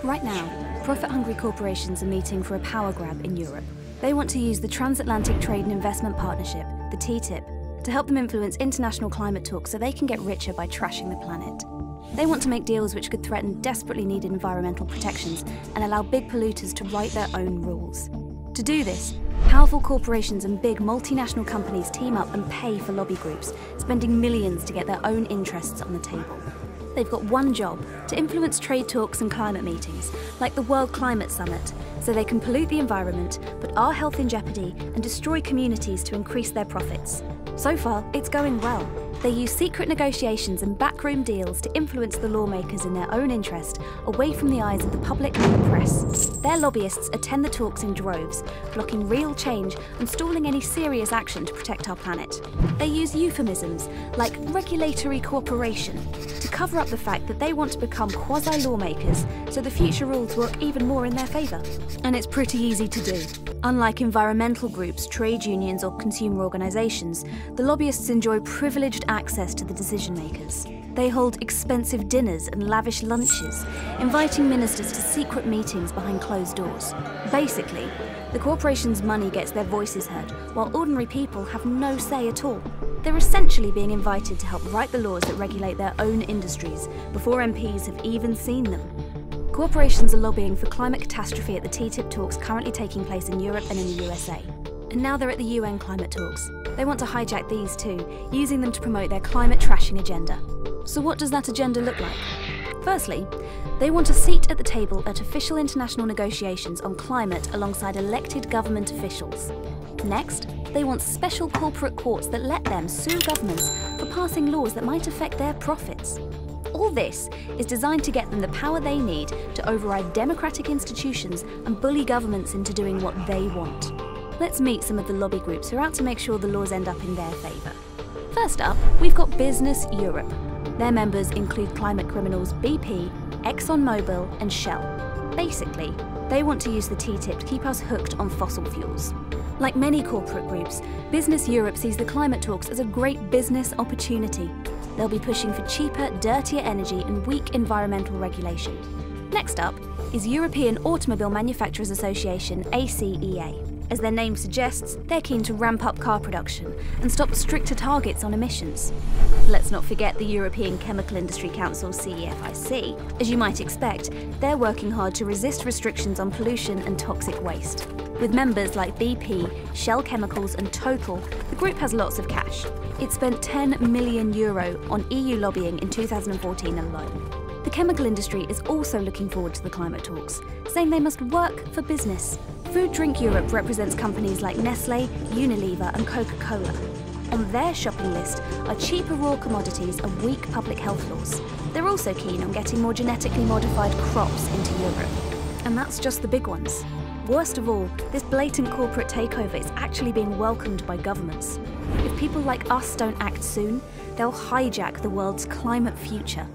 Right now, profit-hungry corporations are meeting for a power grab in Europe. They want to use the Transatlantic Trade and Investment Partnership, the TTIP, to help them influence international climate talks so they can get richer by trashing the planet. They want to make deals which could threaten desperately needed environmental protections and allow big polluters to write their own rules. To do this, powerful corporations and big multinational companies team up and pay for lobby groups, spending millions to get their own interests on the table. They've got one job: to influence trade talks and climate meetings, like the World Climate Summit, so they can pollute the environment, put our health in jeopardy, and destroy communities to increase their profits. So far, it's going well. They use secret negotiations and backroom deals to influence the lawmakers in their own interest, away from the eyes of the public and the press. Their lobbyists attend the talks in droves, blocking real change and stalling any serious action to protect our planet. They use euphemisms like regulatory cooperation to cover up the fact that they want to become quasi-lawmakers so the future rules work even more in their favour. And it's pretty easy to do. Unlike environmental groups, trade unions or consumer organisations, the lobbyists enjoy privileged access to the decision makers. They hold expensive dinners and lavish lunches, inviting ministers to secret meetings behind closed doors. Basically, the corporations' money gets their voices heard, while ordinary people have no say at all. They're essentially being invited to help write the laws that regulate their own industries before MPs have even seen them. Corporations are lobbying for climate catastrophe at the TTIP talks currently taking place in Europe and in the USA. And now they're at the UN climate talks. They want to hijack these too, using them to promote their climate trashing agenda. So what does that agenda look like? Firstly, they want a seat at the table at official international negotiations on climate alongside elected government officials. Next, they want special corporate courts that let them sue governments for passing laws that might affect their profits. All this is designed to get them the power they need to override democratic institutions and bully governments into doing what they want. Let's meet some of the lobby groups who are out to make sure the laws end up in their favour. First up, we've got Business Europe. Their members include climate criminals BP, ExxonMobil and Shell. Basically, they want to use the TTIP to keep us hooked on fossil fuels. Like many corporate groups, Business Europe sees the climate talks as a great business opportunity. They'll be pushing for cheaper, dirtier energy and weak environmental regulation. Next up is European Automobile Manufacturers Association, ACEA. As their name suggests, they're keen to ramp up car production and stop stricter targets on emissions. Let's not forget the European Chemical Industry Council, CEFIC. As you might expect, they're working hard to resist restrictions on pollution and toxic waste. With members like BP, Shell Chemicals and Total, the group has lots of cash. It spent €10 million on EU lobbying in 2014 alone. The chemical industry is also looking forward to the climate talks, saying they must work for business. Food Drink Europe represents companies like Nestlé, Unilever and Coca-Cola. On their shopping list are cheaper raw commodities and weak public health laws. They're also keen on getting more genetically modified crops into Europe. And that's just the big ones. Worst of all, this blatant corporate takeover is actually being welcomed by governments. If people like us don't act soon, they'll hijack the world's climate future.